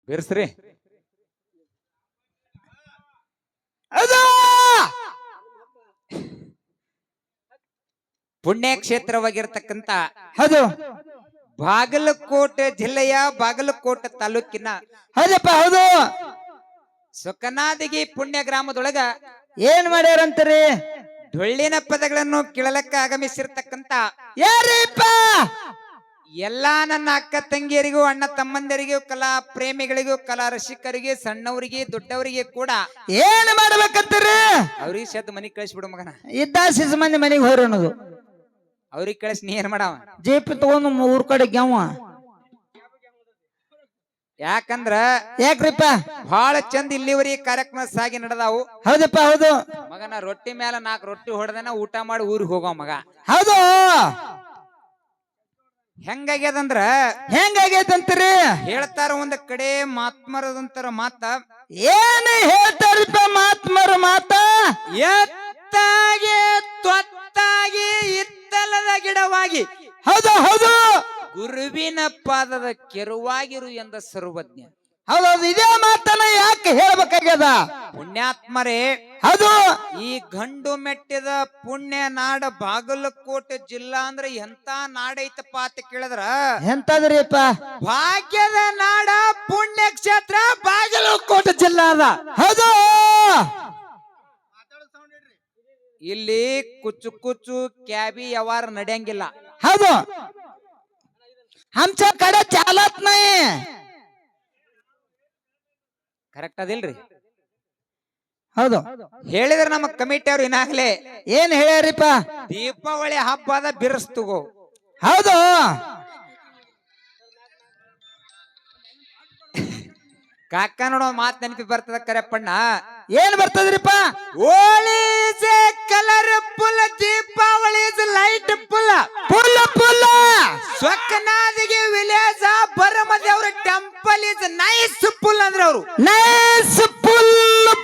ಬಿರ್ಸ್ರಿ ಅದು ಪುಣ್ಯಕ್ಷೇತ್ರವಾಗಿರ್ತಕ್ಕಂತ ಹೌದು ಬಾಗಲಕೋಟೆ ಜಿಲ್ಲೆಯ ಬಾಗಲಕೋಟೆ ತಾಲೂಕಿನ ಹೌದಪ್ಪ ಹೌದು ಸುಕನಾದಿಗಿ ಪುಣ್ಯ ಗ್ರಾಮದೊಳಗ ಏನ್ ಮಾಡ್ಯಾರಂತೀರಿ ಡೊಳ್ಳಿನ ಪದಗಳನ್ನು ಕೇಳಲಕ್ಕ ಆಗಮಿಸಿರ್ತಕ್ಕಂತ ಯಾರಿಪ್ಪ ಎಲ್ಲಾ ನನ್ನ ಅಕ್ಕ ತಂಗಿಯರಿಗೂ ಅಣ್ಣ ತಮ್ಮಂದರಿಗೂ ಕಲಾ ಪ್ರೇಮಿಗಳಿಗೂ ಕಲಾ ರಸಿಕರಿಗೆ ಸಣ್ಣವರಿಗೆ ದೊಡ್ಡವರಿಗೆ ಕೂಡ ಏನ್ ಮಾಡ್ಬೇಕಂತೀರಿ ಅವ್ರಿಗೆ ಸದ್ ಮನಿ ಕಳಿಸ್ಬಿಡು ಮಗನ ಇದ್ದ ಸಿಸ್ ಮಂದಿ ಮನೆಗೆ ಹೋರಿ ಅನ್ನೋದು ಅವ್ರಿಗೆ ಕಳಿಸ್ ನೀ ಏನ್ ಮಾಡವ ಜೇಪಿ ತಗೊಂಡು ಊರ್ ಕಡೆ ಗೆವ ಯಾಕಂದ್ರ ಯಾಕ್ರಿಪ್ಪ ಬಹಳ ಚಂದ ಇಲ್ಲಿವರೆಗೆ ಕಾರ್ಯಕ್ರಮ ಸಾಗಿ ನಡೆದಾವು ಹೌದಪ್ಪ ಹೌದು ಮಗನ ರೊಟ್ಟಿ ಮೇಲೆ 4 ರೊಟ್ಟಿ ಹೊಡೆದನ ಊಟ ಮಾಡಿ ಊರಿಗೆ ಹೋಗೋ ಮಗ ಹೌದು ಹೆಂಗಾಗ್ಯದಂದ್ರ ಹೆಂಗಾಗೈತಂತೀರಿ ಹೇಳ್ತಾರ ಒಂದ್ ಕಡೆ ಮಾತ್ಮರದಂತರ ಮಾತ ಏನ್ ಹೇಳ್ತಾರಿಪ್ಪ ಮಾತ್ಮರ ಮಾತ ಎತ್ತಾಗಿ ತ್ವತ್ತಾಗಿ ಇತ್ತಲದ ಗಿಡವಾಗಿ ಹೌದು ಹೌದು ಗುರುವಿನ ಪಾದದ ಕೆರುವಾಗಿರು ಎಂದ ಸರ್ವಜ್ಞ ಹೌದೌದು ಇದೇ ಮಾತನ್ನ ಯಾಕೆ ಹೇಳ್ಬೇಕಾಗ್ಯದ ಪುಣ್ಯಾತ್ಮರೇ ಹೌದು ಈ ಗಂಡು ಮೆಟ್ಟಿದ ಪುಣ್ಯ ನಾಡ ಬಾಗಲಕೋಟೆ ಜಿಲ್ಲಾ ಅಂದ್ರೆ ಎಂತ ನಾಡೈತಪ್ಪ ಅಂತ ಕೇಳಿದ್ರ ಎಂತದ್ರಿಪ್ಪ ಭಾಗ್ಯದ ನಾಡ ಪುಣ್ಯ ಕ್ಷೇತ್ರ ಬಾಗಲಕೋಟೆ ಜಿಲ್ಲಾ ಅದ ಹೌದು ಇಲ್ಲಿ ಕುಚ್ಚು ಕುಚ್ಚು ಕ್ಯಾಬಿ ಯಾವಾರ ನಡೆಯಂಗಿಲ್ಲ ಹೌದು आमच्या कडे चालत नाही ಕರೆಕ್ಟ್ ಅದಿಲ್ರಿ ಹೌದು ಹೇಳಿದ್ರ ನಮ್ಮ ಕಮಿಟಿ ಅವ್ರು ಇನ್ನಾಗ್ಲೇ ಏನ್ ಹೇಳ್ಯಾರಿಪ್ಪ ದೀಪಾವಳಿ ಹಬ್ಬದ ಬಿರ್ಸ್ತುಗೋ ಹೌದು ಕಾಕ ನೋಡೋ ಮಾತ್ ನೆನಪಿ ಬರ್ತದ ಕರೆಪ್ಪಣ್ಣ ಏನ್ ಬರ್ತದ್ರಿಪ್ಪ Holi colourful Deepavali light full ಪುಲ್ಲ ಪುಲ್ಲ ಸ್ವಕ್ಕನಾದಿಗೆ ವಿಲೇಜ್ ಬರಮದೇವ್ರ ಟೆಂಪಲ್ ಇಸ್ ನೈಸ್ ಫುಲ್ ಅಂದ್ರೆ ಅವರು ನೈಸ್ ಪುಲ್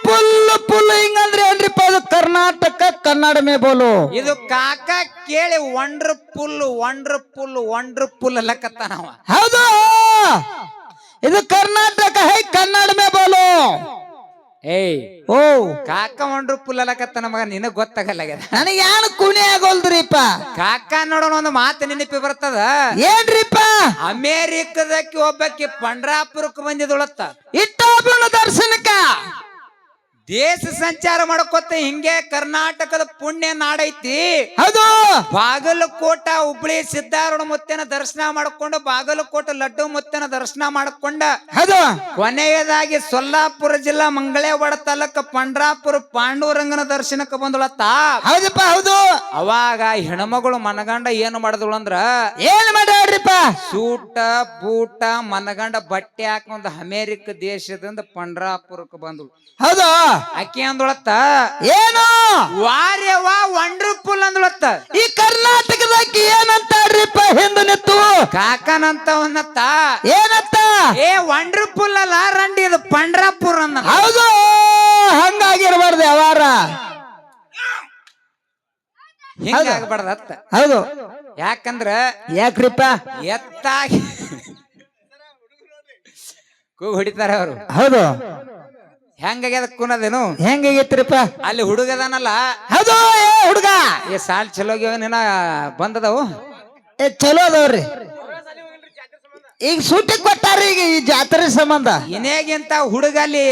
ಪುಲ್ ಪುಲ್ ಹಿಂಗಂದ್ರೆ ಏನ್ರಿಪ್ಪ ಅದು ಕರ್ನಾಟಕ ಕನ್ನಡ ಮೇ ಬೋಲು ಇದು ಕಾಕ ಕೇಳಿ ವಂಡರ್ಫುಲ್ ವಂಡರ್ಫುಲ್ ವಂಡರ್ಫುಲ್ ಅಲ್ಲಕತ್ತಾನವ ಹೌದು ಇದು ಕರ್ನಾಟಕ ಹೈ ಕನ್ನಡ ಮೇ ಬೋಲು ಏಯ್ ಓ ಕಾಕ ವಂಡರ್ಫುಲ್ ಅಲ್ಲಕತ್ತಾನ ಮಗ ನಿನಗ್ ಗೊತ್ತಾಗಲ್ಲ ನನಗೆ ಯಾನು ಕುಣಿ ಆಗೋಲ್ದ್ರಿಪ್ಪ ಕಾಕ ನೋಡೋಣ ಒಂದು ಮಾತು ನೆನಪಿ ಬರ್ತದ ಏನ್ರಿಪ್ಪ ಅಮೇರಿಕದಕ್ಕೆ ಒಬ್ಬಕ್ಕೆ ಪಂಡ್ರಾಪುರಕ್ಕೆ ಬಂದಿದೊಳತ್ತ ಇಟ್ಟೊಬ್ಬನ ದರ್ಶನಕ್ಕ ದೇಶ ಸಂಚಾರ ಮಾಡ್ಕೊತ ಹಿಂಗೆ ಕರ್ನಾಟಕದ ಪುಣ್ಯ ನಾಡೈತಿ ಹೌದು ಬಾಗಲಕೋಟ ಹುಬ್ಳಿ ಸಿದ್ದಾರೂಢ ಮುತ್ತನ ದರ್ಶನ ಮಾಡ್ಕೊಂಡು ಬಾಗಲಕೋಟೆ ಲಡ್ಡು ಮುತ್ತನ ದರ್ಶನ ಮಾಡ್ಕೊಂಡ ಹೌದು ಕೊನೆಯದಾಗಿ ಸೊಲ್ಲಾಪುರ ಜಿಲ್ಲಾ ಮಂಗಳೇವಾಡ ತಾಲೂಕ ಪಂಡ್ರಾಪುರ ಪಾಂಡುರಂಗನ ದರ್ಶನಕ್ಕೆ ಬಂದಳತ್ತ ಹೌದಪ್ಪ ಹೌದು ಅವಾಗ ಹೆಣ್ಮಗಳು ಮನಗಂಡ ಏನು ಮಾಡಿದಳು ಅಂದ್ರ ಏನ್ ಮಾಡ್ಯಾಡ್ರಿಪ್ಪ ಸೂಟ ಬೂಟ ಮನಗಂಡ ಬಟ್ಟೆ ಹಾಕೊಂಡ್ ಅಮೇರಿಕ ದೇಶದಿಂದ ಪಂಡ್ರಾಪುರಕ್ಕೆ ಬಂದಳು ಹೌದು ಅಕ್ಕಿ ಅಂದೊಳತ್ತ ಏನು ವಾರ್ಯವಾ ವಂಡರ್ಫುಲ್ ಅಂದೊಳತ್ತ ಈ ಕರ್ನಾಟಕದಾಗ ಏನಂತಾಡ್ರಿಪ್ಪ ಹಿಂದ ನಿತ್ತು ಕಾಕನಂತವನ್ನತ್ತ ಏನಂತ ಏ ವಂಡರ್ಫುಲ್ ಅಲ್ಲ ರಂಡಿ ಇದು ಪಂಡ್ರಾಪುರ ಅಂದ ಹೌದು ಹಂಗಾಗಿರ್ಬಾರ್ದು ಯಾವಾರ ಹಿಂಗಾಗಬಾರ್ದತ್ತ ಹೌದು ಯಾಕಂದ್ರ ಯಾಕ್ರಿಪ್ಪ ಎತ್ತಾಗಿ ಕೂಗ್ ಹೊಡಿತಾರ ಅವರು ಹೌದು ಹೆಂಗಾಗ್ಯದ ಕುನದೇನು ಹೆಂಗಾಗೈತ್ರಿಪ್ಪ ಅಲ್ಲಿ ಹುಡುಗದನಲ್ಲ ಹೌದು ಏ ಹುಡುಗ ಏ ಸಾಲ್ ಚಲೋ ನಿನ್ನ ಬಂದದವು ಏ ಚಲೋ ಅದಾವ್ರಿ ಈಗ ಸೂಟಿ ಕೊಟ್ಟಾರ ಈಗ ಈ ಜಾತ್ರೆ ಸಂಬಂಧ ಇನೇಗಿಂತ ಹುಡುಗ ಅಲ್ಲಿ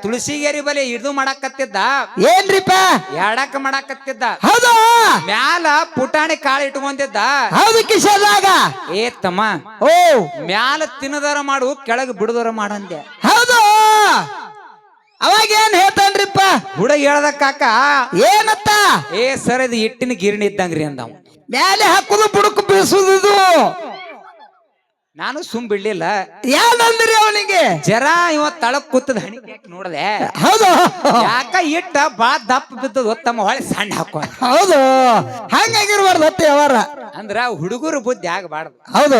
ತುಳಸಿಗೇರಿ ಬಲಿ ಇದು ಮಾಡಾಕತ್ತಿದ್ದ ಏನ್ರಿಪ್ಪ ಎಡಕ್ ಮಾಡಾಕತ್ತಿದ್ದ ಹೌದು ಮ್ಯಾಲ ಪುಟಾಣಿ ಕಾಳು ಇಟ್ಕೊಂಡಿದ್ದ ಹೌದು ಕಿಶದಾಗ ಏ ತಮ್ಮ ಓ ಮ್ಯಾಲ ತಿನ್ನದರ ಮಾಡು ಕೆಳಗೆ ಬಿಡುದರ ಮಾಡಂದೆ ಹೌದು ಅವಾಗ ಏನ್ ಹೇಳ್ತಾನ್ರಿಪ್ಪ ಹುಡುಗ ಹೇಳ್ದ ಕಾಕ ಏನತ್ತ ಏ ಸರ್ ಇದು ಹಿಟ್ಟಿನ ಗಿರಣಿ ಇದ್ದಂಗ್ರಿ ಅಂದವ ಮ್ಯಾಲೆ ಹಾಕುದು ಬುಡಕು ಬೀಸುದು ನಾನು ಸುಮ್ ಬಿಡ್ಲಿಲ್ಲ ಏನಂದ್ರಿ ಅವನಿಗೆ ಜರ ಇವ ತಳಕ್ ಕೂತದ ಹಣಿ ನೋಡದೆ ಹೌದು ಯಾಕ ಇಟ್ಟ ಬಾ ದಪ್ಪ ಬಿದ್ದದ ತಮ್ಮ ಹೊಳೆ ಸಣ್ಣ ಹಾಕೋ ಹೌದು ಹಂಗಾಗಿರ್ಬಾರ್ದು ಹತ್ತಿ ಅವರ ಅಂದ್ರ ಹುಡುಗರು ಬುದ್ಧಿ ಆಗಬಾರ್ದು ಹೌದು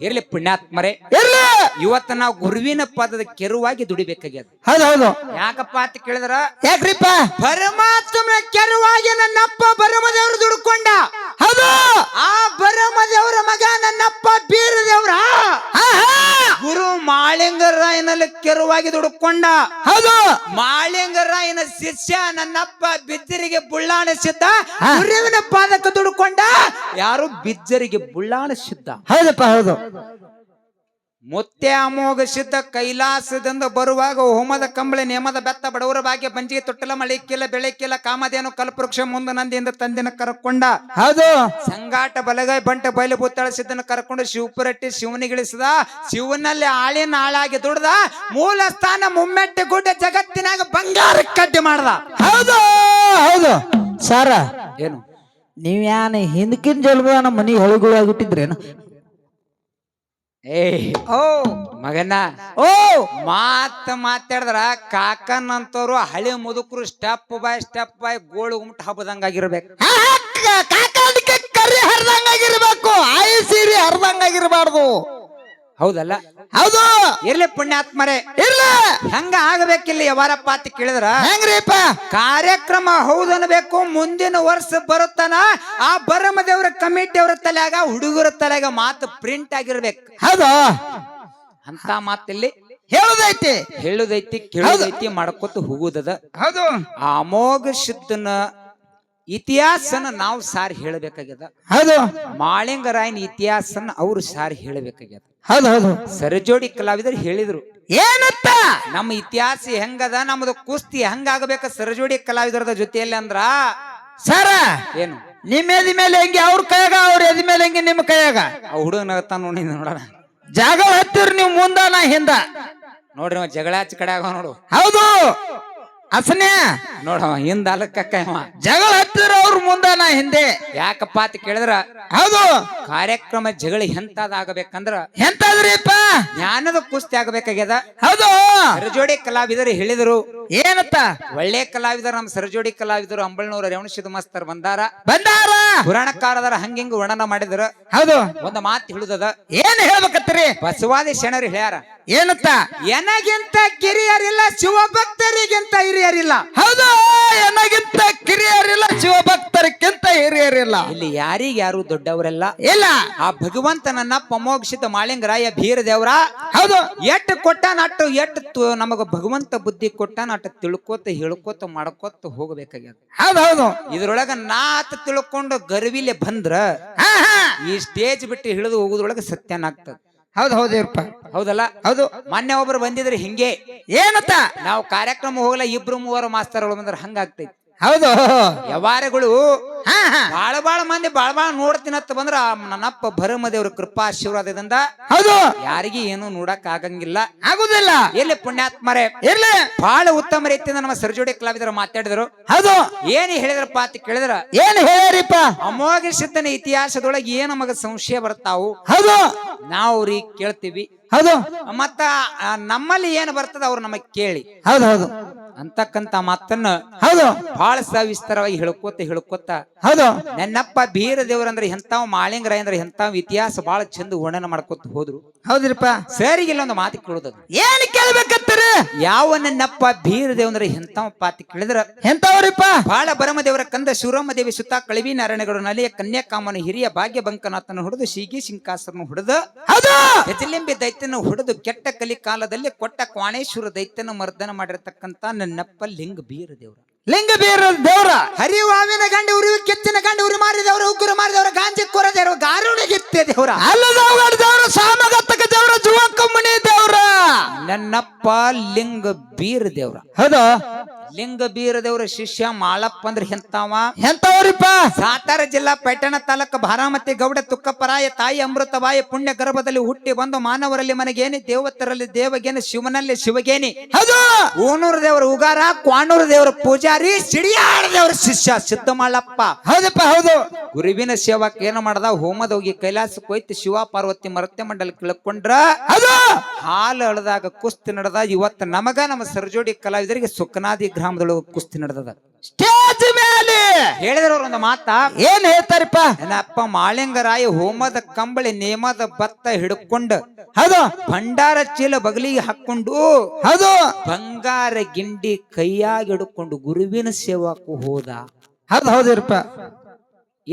ಇರ್ಲಿ ಪುಣ್ಯಾತ್ಮರೇ ಇರ್ಲಿ ಇವತ್ತ ನಾವು ಗುರುವಿನ ಪದದ ಕೆರುವಾಗಿ ದುಡಿಬೇಕಾಗ್ಯದ ಹೌದು ಹೌದು ಯಾಕಪ್ಪ ಅಂತ ಕೇಳಿದ್ರ ಯಾಕ್ರಿಪ್ಪ ಪರಮಾತ್ಮ ಕೆರುವಾಗಿ ನನ್ನಪ್ಪ ಬರಮದೇವರು ದುಡ್ಕೊಂಡ ಹೌದು ಆ ಬರಮ ದೇವ್ರ ಮಗ ನನ್ನಪ್ಪ ಬೀರ ದೇವ್ರ ಗುರು ಮಾಳಿಂಗರಾಯನಲ್ಲಿ ಕೆರುವಾಗಿ ದುಡುಕೊಂಡ. ಹೌದು ಮಾಳಿಂಗರಾಯನ ಶಿಷ್ಯ ನನ್ನಪ್ಪ ಬಿಜ್ಜರಿಗೆ ಬುಳ್ಳಾಣಿಸಿದ್ದ. ಗುರುವಿನ ಪಾದಕ್ಕೆ ದುಡುಕೊಂಡ. ಯಾರು ಬಿಜ್ಜರಿಗೆ ಬುಳ್ಳಾಣಿಸಿದ್ದ. ಹೌದಪ್ಪ ಹೌದು. ಮುತ್ತೆ ಅಮೋಘ ಸಿದ್ಧ ಕೈಲಾಸದಿಂದ ಬರುವಾಗ ಹೋಮದ ಕಂಬಳಿ ನೇಮದ ಬೆತ್ತ ಬಡವರ ಭಾಗ್ಯ ಬಂಜಿಗೆ ತೊಟ್ಟಲ ಮಳಿಕ್ಕಿಲ್ಲ ಬೆಳಕಿಲ್ಲ ಕಾಮಧೇನು ಕಲ್ಪವೃಕ್ಷ ಮುಂದ ನಂದಿಯಿಂದ ತಂದಿನ ಕರ್ಕೊಂಡ. ಹೌದು ಸಂಗಾಟ ಬಲಗೈ ಬಂಟ ಬಯಲು ಬುತ್ತಾಳ ಸಿದ್ದನ ಕರ್ಕೊಂಡು ಶಿವಪುರಟ್ಟಿ ಶಿವನಿಗಿಳಿಸಿದ. ಶಿವನಲ್ಲಿ ಆಳಿನ ಆಳಾಗಿ ದುಡ್ದ. ಮೂಲ ಸ್ಥಾನ ಮುಮ್ಮೆಟ್ಟೆ ಗುಡ್ಡ ಜಗತ್ತಿನಾಗ ಬಂಗಾರ ಕಡ್ಡಿ ಮಾಡ್ದ. ಹೌದು ಹೌದು ಸಾರ ಏನು ನೀವ್ ಯಾನ ಹಿಂದಕಿನ ಜಲ್ಬ ನಮ್ಮ ಮನಿ ಹೊಳಗುಳಾಗಿಟ್ಟಿದ್ರೇನು? ಓ ಮಗನ ಓ ಮಾತಾಡಿದ್ರ ಕಾಕನ್ ಅಂತವ್ರು ಹಳಿ ಮುದುಕರು ಸ್ಟೆಪ್ ಬೈ ಗೋಳು ಗುಮ್ಟ ಹಬ್ಬದಂಗಾಗಿರ್ಬೇಕು. ಕಾಕಾಡಿಕೆ ಕರಿ ಹರಿದಂಗಾಗಿರ್ಬೇಕು. ಆಯಿ ಸೀರಿ ಹರಿದಂಗಾಗಿರ್ಬಾರ್ದು. ಹೌದಲ್ಲ? ಹೌದು ಇರ್ಲಿ ಪುಣ್ಯಾತ್ಮರೇ, ಇಲ್ಲ ಹಂಗ ಆಗಬೇಕಿಲ್ಲ. ಯಾವಾರಪ್ಪ ಅಂತ ಕೇಳಿದ್ರ ಹೆಂಗ್ರಿಪ್ಪ ಕಾರ್ಯಕ್ರಮ ಹೌದನ್ಬೇಕು. ಮುಂದಿನ ವರ್ಷ ಬರುತ್ತಾನ ಆ ಬರಮ ದೇವ್ರ ಕಮಿಟಿ ಅವ್ರ ತಲೆಯಾಗ ಹುಡುಗರ ತಲೆಯಾಗ ಮಾತು ಪ್ರಿಂಟ್ ಆಗಿರ್ಬೇಕು. ಹೌದು ಅಂತ ಮಾತಿಲ್ಲಿ ಹೇಳುದೈತಿ ಹೇಳುದೈತಿ ಕೇಳುದೈತಿ ಮಾಡ್ಕೊತ ಹೋಗುದದ. ಹೌದು ಆ ಅಮೋಘ ಸಿದ್ಧನ ಇತಿಹಾಸನ ನಾವು ಸಾರಿ ಹೇಳಬೇಕಾಗ್ಯದ. ಹೌದು ಮಾಳಿಂಗರಾಯನ ಇತಿಹಾಸನ ಅವ್ರು ಸಾರಿ ಹೇಳಬೇಕಾಗ್ಯದ. ಹೌದು ಹೌದು ಸರಜೋಡಿ ಕಲಾವಿದರು ಹೇಳಿದ್ರು ಏನತ್ತ ನಮ್ಮ ಇತಿಹಾಸ ಹೆಂಗದ, ನಮ್ದು ಕುಸ್ತಿ ಹೆಂಗಾಗಬೇಕ ಸರಜೋಡಿ ಕಲಾವಿದರದ ಜೊತೆಯಲ್ಲಿ ಅಂದ್ರ ಸರ ಏನು ನಿಮ್ಮ ಎದಿ ಮೇಲೆ ಹೆಂಗೆ ಅವ್ರ ಕೈಯಾಗ, ಅವ್ರ ಎದಿ ಮೇಲೆ ಹೆಂಗೆ ನಿಮ್ಮ ಕೈಯಾಗ. ಆ ಹುಡುಗನಗತ್ತ ನೋಡಿ ನೋಡೋಣ. ಜಾಗ ಹತ್ತಿರ ನೀವು ಮುಂದ ನಾ ಹಿಂದ ನೋಡ್ರಿ ಅವ ಜಗಳ ಹಚ್ಚ ಕಡೆ ಆಗ ನೋಡು. ಹೌದು ಅಸನ್ಯ ನೋಡವ ಹಿಂದ ಅಲಕ್ಕ ಜಗಳ ಹತ್ತಿರ ಅವ್ರ ಮುಂದ ನಾ ಹಿಂದೆ. ಯಾಕಪ್ಪ ಅಂತ ಕೇಳಿದ್ರ ಹೌದು ಕಾರ್ಯಕ್ರಮ ಜಗಳ ಎಂತಾದಾಗಬೇಕಂದ್ರ ಎಂತಾದ್ರಿಪ್ಪ ಜ್ಞಾನದ ಕುಸ್ತಿ ಆಗಬೇಕಾಗ್ಯದ. ಹೌದು ಸರಜೋಡಿ ಕಲಾವಿದರು ಹೇಳಿದರು ಏನತ್ತ ಒಳ್ಳೆ ಕಲಾವಿದರು. ನಮ್ಮ ಸರಜೋಡಿ ಕಲಾವಿದರು ಅಂಬಳ್ನೂರ ರೇವಣಸಿದ್ದ ಮಸ್ತರ್ ಬಂದಾರ ಪುರಾಣಕಾರದರ ಹಂಗಿಂಗ ವರ್ಣನ ಮಾಡಿದ್ರ. ಹೌದು ಒಂದು ಮಾತು ಹೇಳುದದ. ಏನ್ ಹೇಳ್ಬೇಕತ್ತೀರಿ? ಬಸವಾದಿ ಶರಣರು ಹೇಳ್ಯಾರ ಏನತ್ತ ಎನಗಿಂತ ಕಿರಿಯರಿಲ್ಲ ಶಿವಭಕ್ತರಿಗಿಂತ ಹಿರಿಯರಿಲ್ಲ. ಹೌದು ಎನಗಿಂತ ಕಿರಿಯರಿಲ್ಲ ಶಿವಭಕ್ತರಿಗಿಂತ ಹಿರಿಯರಿಲ್ಲ. ಇಲ್ಲಿ ಯಾರಿಗ ಯಾರು ದೊಡ್ಡವರೆಲ್ಲ ಇಲ್ಲ. ಆ ಭಗವಂತನನ್ನ ಪ್ರಮೋಕ್ಷಿತ ಮಾಳಿಂಗರಾಯ ಬೀರ ದೇವ್ರ ಹೌದು ಎಟ್ಟು ಕೊಟ್ಟ ನಟ್ಟು ಎಟ್ಟು ನಮಗ ಭಗವಂತ ಬುದ್ಧಿ ಕೊಟ್ಟ ನಟ್ಟು ತಿಳ್ಕೋತ ಹೇಳ್ಕೋತ ಮಾಡ್ಕೋತ ಹೋಗಬೇಕಾಗ್ಯದ. ಹೌದು ಹೌದು ಇದ್ರೊಳಗ ನಾತ್ ತಿಳ್ಕೊಂಡು ಗರ್ವಿಲೆ ಬಂದ್ರ ಈ ಸ್ಟೇಜ್ ಬಿಟ್ಟು ಹಿಡಿದು ಹೋಗುದ್ರೊಳಗ ಸತ್ಯನಾಗ್ತದ. ಹೌದು ಹೌದೇಪ್ಪ ಹೌದಲ್ಲ? ಹೌದು ಮೊನ್ನೆ ಒಬ್ರು ಬಂದಿದ್ರೆ ಹಿಂಗೆ ಏನತ್ತ ನಾವು ಕಾರ್ಯಕ್ರಮ ಹೋಗಲ್ಲ ಇಬ್ರು ಮೂವರು ಮಾಸ್ತರ್ಗಳು ಬಂದ್ರ ಹಂಗಾಗ್ತೈತಿ. ಹೌದು ವ್ಯವಹಾರಗಳು ಬಾಳ ಮಂದಿ ಬಾಳ ನೋಡ್ತೀನತ್ತ ಬಂದ್ರ ನನ್ನಪ್ಪ ಭರಮದೇವ್ರ ಕೃಪಾ ಆಶೀರ್ವಾದದಿಂದ ಹೌದು ಯಾರಿಗಿ ಏನು ನೋಡಕ್ ಆಗಂಗಿಲ್ಲ, ಆಗುದಿಲ್ಲ. ಎಲ್ಲಿ ಪುಣ್ಯಾತ್ಮರೇ ಇರ್ಲಿ ಬಹಳ ಉತ್ತಮ ರೀತಿಯಿಂದ ನಮ್ಮ ಸರಜೋಡಿ ಕಲಾವಿದರು ಮಾತಾಡಿದ್ರು. ಹೌದು ಏನ್ ಹೇಳಿದ್ರಪ್ಪ ಅಂತ ಕೇಳಿದ್ರ ಏನ್ ಹೇಳಿರಿಪ್ಪ? ಅಮೋಘ ಸಿದ್ಧನ ಇತಿಹಾಸದೊಳಗೆ ಏನ್ ನಮಗ ಸಂಶಯ ಬರ್ತಾವು ಹೌದು ನಾವು ಅವ್ರಿಗೆ ಕೇಳ್ತೀವಿ. ಹೌದು ಮತ್ತ ನಮ್ಮಲ್ಲಿ ಏನ್ ಬರ್ತದ ಅವ್ರು ನಮಗ್ ಕೇಳಿ ಹೌದು ಹೌದು ಅಂತಕ್ಕಂತ ಮಾತನ್ನ ಹೌದು ಬಹಳ ಸವಿಸ್ತಾರವಾಗಿ ಹೇಳ್ಕೋತ ಹೌದು ನನ್ನಪ್ಪ ಬೀರ ದೇವ್ರಂದ್ರೆ ಎಂತಾವ್ ಮಾಳಿಂಗರಾಯ ಅಂದ್ರೆ ಎಂತಾವ್ ಇತಿಹಾಸ ಬಹಳ ಚಂದ ವರ್ಣನ ಮಾಡ್ಕೊತ ಹೋದ್ರು. ಹೌದ್ರಿಪ್ಪ ಸರಿಗೆ ಇಲ್ಲೊಂದು ಮಾತು ಕೇಳುದದು. ಏನ್ ಕೇಳ್ಬೇಕತ್ತೀರಿ? ಯಾವ ನನ್ನಪ್ಪ ಬೀರ ದೇವ್ರಂದ್ರೆ ಎಂತಾವಪ್ಪ ಅಂತ ಕೇಳಿದ್ರ ಎಂತವ್ರಿಪ್ಪ? ಬಹಳ ಬರಮ ದೇವರ ಕಂದ ಶಿವರಾಮ ದೇವಿ ಸುತ್ತ ಕಳವಿ ನಾರಾಯಣಗೌಡ ನಲಿಯ ಕನ್ಯಾಕಾಮನ ಹಿರಿಯ ಭಾಗ್ಯ ಬಂಕನಾಥನ ಹೊಡೆದು ಶೀಗಿ ಶಿಂಕಾಸರನ್ನು ಹೊಡೆದು ಹೌದು ಗಜಲಿಂಬಿ ದೈತ್ಯನ ಹೊಡೆದು ಕೆಟ್ಟ ಕಲಿ ಕಾಲದಲ್ಲಿ ಕೊಟ್ಟ ಕ್ವಾಣೇಶ್ವರ ದೈತ್ಯನ ಮರ್ದನ ಮಾಡಿರತಕ್ಕಂತ ನನ್ನಪ್ಪ ಲಿಂಗ ಬೀರ ದೇವ್ರ. ಲಿಂಗ ಬೀರ ದೇವ್ರ ಹರಿವಾವಿನ ಗಂಡ ಉರಿವಿ ಕೆಚ್ಚಿನ ಗಂಡ ಉರಿ ಮಾರಿದವ್ರ ಉಗ್ಗುರು ಮಾರಿದವ್ರ ಗಾಂಜಿ ಕೊರ ದೇವ್ರ ಗಾರುಣಿಗಿತ್ತೆ ದೇವ್ರ ಅಲ್ಲದವ್ರ ದೇವ್ರ ಸಾಮಗತ್ತಕ ದೇವ್ರ ಜುವಕ್ಕಮ್ಮನಿ ದೇವ್ರ ನನ್ನಪ್ಪ ಲಿಂಗ ಬೀರ ದೇವ್ರ. ಹೌದು ಲಿಂಗ ಬೀರ ದೇವ್ರ ಶಿಷ್ಯ ಮಾಳಪ್ಪ ಅಂದ್ರೆ ಎಂತಾವ ಎಂತವ್ರಿಪ್ಪ? ಸಾತಾರ ಜಿಲ್ಲಾ ಪೈಠಣ ತಾಲೂಕು ಭಾರಾಮತಿ ಗೌಡ ತುಕ್ಕಪರಾಯ ತಾಯಿ ಅಮೃತವಾಯ ಪುಣ್ಯ ಗರ್ಭದಲ್ಲಿ ಹುಟ್ಟಿ ಬಂದು ಮಾನವರಲ್ಲಿ ಮನೆಗೇನಿ ದೇವತರಲ್ಲಿ ದೇವಗೇನಿ ಶಿವನಲ್ಲಿ ಶಿವಗೇನಿ. ಹೌದು ಊನೂರು ದೇವರ ಉಗಾರ ಕ್ವಾಣೂರು ದೇವರ ಪೂಜಾರಿ ಸಿಡಿಯಾಳ ದೇವರ ಶಿಷ್ಯ ಸಿದ್ಧ ಮಾಳಪ್ಪ. ಹೌದಪ್ಪ ಹೌದು ಗುರುವಿನ ಸೇವಕ ಏನ ಮಾಡದ ಹೋಮದ ಹೋಗಿ ಕೈಲಾಸಕ್ಕೆ ಹೋಯ್ತು ಶಿವ ಪಾರ್ವತಿ ಮರತೆ ಮಂಡಲ ಕೇಳ್ಕೊಂಡ್ರ ಹೌದು ಹಾಲು ಅಳದಾಗ ಕುಸ್ತಿ ನಡೆದ. ಇವತ್ತು ನಮಗ ನಮ್ಮ ಸರಜೋಡಿ ಕಲಾವಿದರಿಗೆ ಸುಖನಾದಿ ಗ್ರಾಮದೊಳಗ ಕುಸ್ತಿ ನಡೆದದ. ಸ್ಟೇಜ್ ಮೇಲೆ ಹೇಳಿದ್ರ ಒಂದು ಮಾತ ಏನ್ ಹೇಳ್ತಾರಪ್ಪ? ನನ್ನಪ್ಪ ಮಾಳಿಂಗರಾಯ ಹೋಮದ ಕಂಬಳಿ ನೇಮದ ಭತ್ತ ಹಿಡ್ಕೊಂಡು ಹೌದು ಭಂಡಾರ ಚೀಲ ಬಗಲಿಗೆ ಹಾಕೊಂಡು ಹೌದು ಬಂಗಾರ ಗಿಂಡಿ ಕೈಯಾಗಿ ಹಿಡ್ಕೊಂಡು ಗುರುವಿನ ಸೇವಕು ಹೋದ. ಹೌದು ಹೌದಿರಪ್ಪ.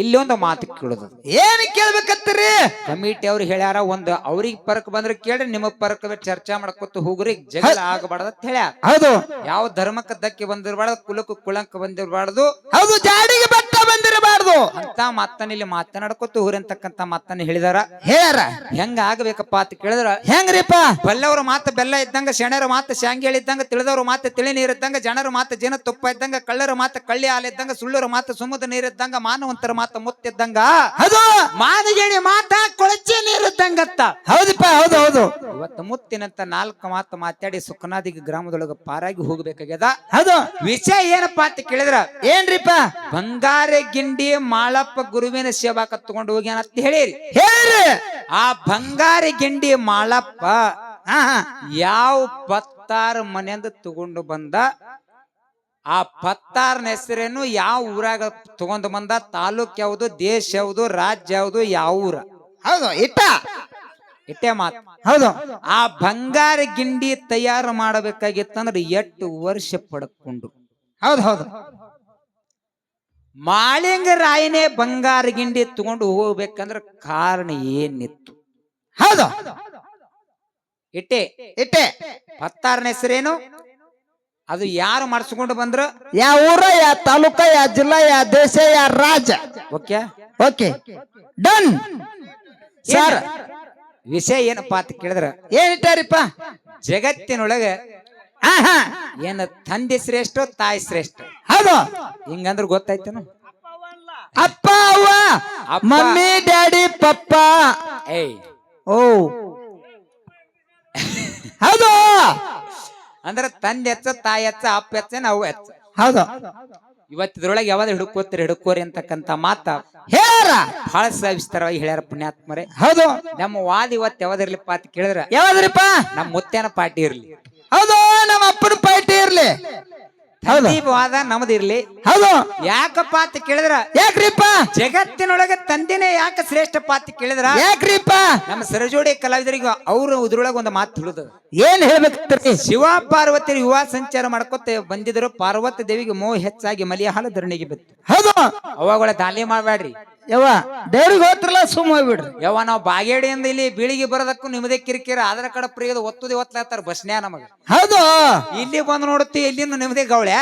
ಇಲ್ಲಿ ಒಂದು ಮಾತು ಕೇಳುದು. ಏನ್ ಕೇಳ್ಬೇಕತ್ತೀರಿ? ಕಮಿಟಿ ಅವ್ರು ಹೇಳ್ಯಾರ, ಒಂದು ಅವ್ರಿಗೆ ಪರಕ್ ಬಂದ್ರೆ ಕೇಳ್ರಿ, ನಿಮಗ್ ಪರಕ್ ಚರ್ಚಾ ಮಾಡ್ಕೊತ ಹೋಗ್ರಿ, ಜಗಳ ಆಗಬಾರ್ದ ಅಂತ ಹೇಳ್ಯಾರ. ಹೌದು. ಯಾವ ಧರ್ಮಕ್ಕೆ ಧಕ್ಕೆ ಬಂದಿರಬಾರ್ದು, ಕುಲಕ್ಕೆ ಕುಳಂಕ ಬಂದಿರಬಾರ್ದು, ಹೌದು. ಜಾಡಿಗೆ ಬಟ್ಟ ಬಂದಿರಬಾರ್ದು ಅಂತ ಮಾತನ್ನ ಇಲ್ಲಿ ಮಾತನಾಡ್ಕೊತ ಹೋಗ್ರಿ ಅಂತಕ್ಕಂತ ಮಾತನ್ನ ಹೇಳಿದಾರ. ಹೇಳ್ಯಾರ. ಹೆಂಗ ಆಗ್ಬೇಕಪ್ಪ ಅಂತ ಕೇಳಿದ್ರ, ಹೆಂಗ್ರಿಪ್ಪ? ಬಲ್ಲವ್ರ ಮಾತು ಬೆಲ್ಲ ಇದ್ದಂಗ, ಶೆಣರ ಮಾತು ಶಾಂಗಿ ಹೇಳಿದ್ದಂಗ, ತಿಳಿದವ್ರ ಮಾತು ತಿಳಿ ನೀರಿದ್ದಂಗ, ಜನರ ಮಾತು ಜನ ತುಪ್ಪ ಇದ್ದಂಗ, ಕಳ್ಳರ ಮಾತು ಕಳ್ಳಿ ಹಾಲಿದ್ದಂಗ, ಸುಳ್ಳರ ಮಾತು ಸುಮದ ನೀರಿದ್ದಂಗ, ಮಾನವಂತರ ಮಾತು ಮುತ್ತಿದ್ದಂಗ, ಅದು ಮಾನಗಿಣಿ ಮಾತ ಕೊಳಚೆ ನೀರಿದ್ದಂಗತ್ತ. ಹೌದಪ್ಪ. ಹೌದು ಹೌದು. ಇವತ್ತು ಮುತ್ತಿನಂತ 4 ಮಾತು ಮಾತಾಡಿ ಸುಖನಾದಿ ಗ್ರಾಮದೊಳಗ ಪಾರಾಗಿ ಹೋಗ್ಬೇಕಾಗ್ಯದ. ಹೌದು. ವಿಷಯ ಏನಪ್ಪಾ ಅಂತ ಕೇಳಿದ್ರ, ಏನ್ರಿಪ್ಪ? ಬಂಗಾರ ಗಿಂಡಿ ಮಾಳಪ್ಪ ಗುರುವಿನ ಸೇವಾ ಕತ್ಕೊಂಡು ಹೋಗ್ಯಾನ ಅಂತ ಹೇಳಿರಿ. ಹೇಳ್ರಿ. ಆ ಬಂಗಾರ ಗಿಂಡಿ ಮಾಳಪ್ಪ ಯಾವ ಪತ್ತಾರ ಮನೆಯಿಂದ ತಗೊಂಡು ಬಂದ, ಆ ಪತ್ತಾರನ ಹೆಸರೇನು, ಯಾವ ಊರಾಗ ತಗೊಂಡು ಬಂದ, ತಾಲೂಕ್ ಯಾವುದು, ದೇಶ ಯಾವುದು, ರಾಜ್ಯ ಯಾವುದು, ಯಾವ ಊರ? ಹೌದು. ಇಟ್ಟೆ ಮಾತು. ಹೌದು. ಆ ಬಂಗಾರ ಗಿಂಡಿ ತಯಾರು ಮಾಡಬೇಕಾಗಿತ್ತಂದ್ರೆ 8 ವರ್ಷ ಪಡ್ಕೊಂಡು. ಹೌದು ಹೌದು. ಮಾಳಿಂಗ ರಾಯನೇ ಬಂಗಾರ ಗಿಂಡಿ ತಗೊಂಡು ಹೋಗ್ಬೇಕಂದ್ರ ಕಾರಣ ಏನಿತ್ತು? ಹೌದು. ಇಟ್ಟೆ ಪತ್ತಾರನ ಹೆಸರೇನು, ಅದು ಯಾರು ಮಾಡಿಸ್ಕೊಂಡು ಬಂದ್ರ, ಯಾವ ಊರ, ಯಾವ ತಾಲೂಕ, ಯಾವ ಜಿಲ್ಲಾ, ಯಾವ ದೇಶ, ಯಾವ ರಾಜ್ಯ? Okay okay, done sir. ವಿಷಯ ಏನಪ್ಪಾ ಅಂತ ಕೇಳಿದ್ರ, ಏನಿಟ್ಟಾರಿಪ್ಪ? ಜಗತ್ತಿನೊಳಗ ಏನ ತಂದೆ ಶ್ರೇಷ್ಠ, ತಾಯಿ ಶ್ರೇಷ್ಠ. ಹೌದು. ಹಿಂಗಂದ್ರ ಗೊತ್ತಾಯ್ತೇನು? ಅಪ್ಪ ಅವ್ವ, ಮಮ್ಮಿ ಡ್ಯಾಡಿ ಪಪ್ಪ. ಏಯ್ ಓ ಹೌದು. ಅಂದ್ರ ತಂದೆ ಹೆಚ್ಚ, ತಾಯಿ ಹೆಚ್ಚ, ಅಪ್ಪ ಹೆಚ್ಚ, ನಾವು ಹೆಚ್ಚ. ಹೌದು. ಇವತ್ತಿದ್ರೊಳಗೆ ಯಾವ್ದು ಹಿಡ್ಕೋರಿ ಅಂತಕ್ಕಂತ ಮಾತ ಹೇಳ್ಯಾರ. ಬಹಳ ಸವಿಸ್ತಾರವಾಗಿ ಹೇಳ್ಯಾರ ಪುಣ್ಯಾತ್ಮರೇ. ಹೌದು. ನಮ್ಮ ವಾದ ಇವತ್ತು ಯಾವ್ದಿರ್ಲಿಪ್ಪ ಅಂತ ಕೇಳಿದ್ರ, ಯಾವ್ದ್ರಿಪ್ಪ? ನಮ್ಮ ಮುತ್ಯಾನ ಪಾರ್ಟಿ ಇರ್ಲಿ. ಹೌದು. ನಮ್ಮ ಅಪ್ಪನ ಪಾರ್ಟಿ ಇರ್ಲಿ. ಹೌದು. ವಾದ ನಮ್ದಿರ್ಲಿ. ಹೌದು. ಯಾಕಪ್ಪ ಅಂತ ಕೇಳಿದ್ರ, ಯಾಕ್ರಿಪ್ಪ? ಜಗತ್ತಿನೊಳಗೆ ತಂದೆನೇ ಯಾಕೆ ಶ್ರೇಷ್ಠಪ್ಪ ಅಂತ ಕೇಳಿದ್ರ, ಯಾಕ್ರಿಪ್ಪ? ನಮ್ಮ ಸರಜೋಡಿ ಕಲಾವಿದರಿಗೆ ಅವ್ರು ಇದ್ರೊಳಗ ಒಂದು ಮಾತು ತಿಳಿದ. ಏನ್ ಹೇಳ್ಬೇಕ್ರಿ? ಶಿವ ಪಾರ್ವತಿ ವಿವಾಹ ಸಂಚಾರ ಮಾಡ್ಕೊತ ಬಂದಿದ್ರು. ಪಾರ್ವತಿ ದೇವಿಗೆ ಮೋಹ ಹೆಚ್ಚಾಗಿ ಮಲಿಯ ಹಾಲು ಧರಣಿಗೆ ಬಿತ್ತು. ಹೌದು. ಅವಾಗಳ ದಾಲಿ ಮಾಡ್ಬೇಡ್ರಿ ಯವ್ವ, ದೇವ್ರಿಗೆ ಹೋತ್ರಲ್ಲ, ಸುಮ್ಮ ಹೋಗ್ಬಿಡ್ರಿ. ಯವ್ವ, ನಾವು ಬಾಗೇಡಿಯಿಂದ ಇಲ್ಲಿ ಬೀಳಿಗೆ ಬರೋದಕ್ಕೂ ನಿಮ್ಮದೇ ಕಿರಿಕಿರ. ಅದರ ಕಡೆ ಪ್ರಿಯದ ಒತ್ತುದಿ ಒತ್ತಲಾತಾರ ಬಸ್ನ್ಯಾ ನಮಗ. ಹೌದು. ಇಲ್ಲಿ ಬಂದು ನೋಡುತ್ತಿ, ಇಲ್ಲಿಂದ ನಿಮ್ಮದೇ ಗೌಳೆ.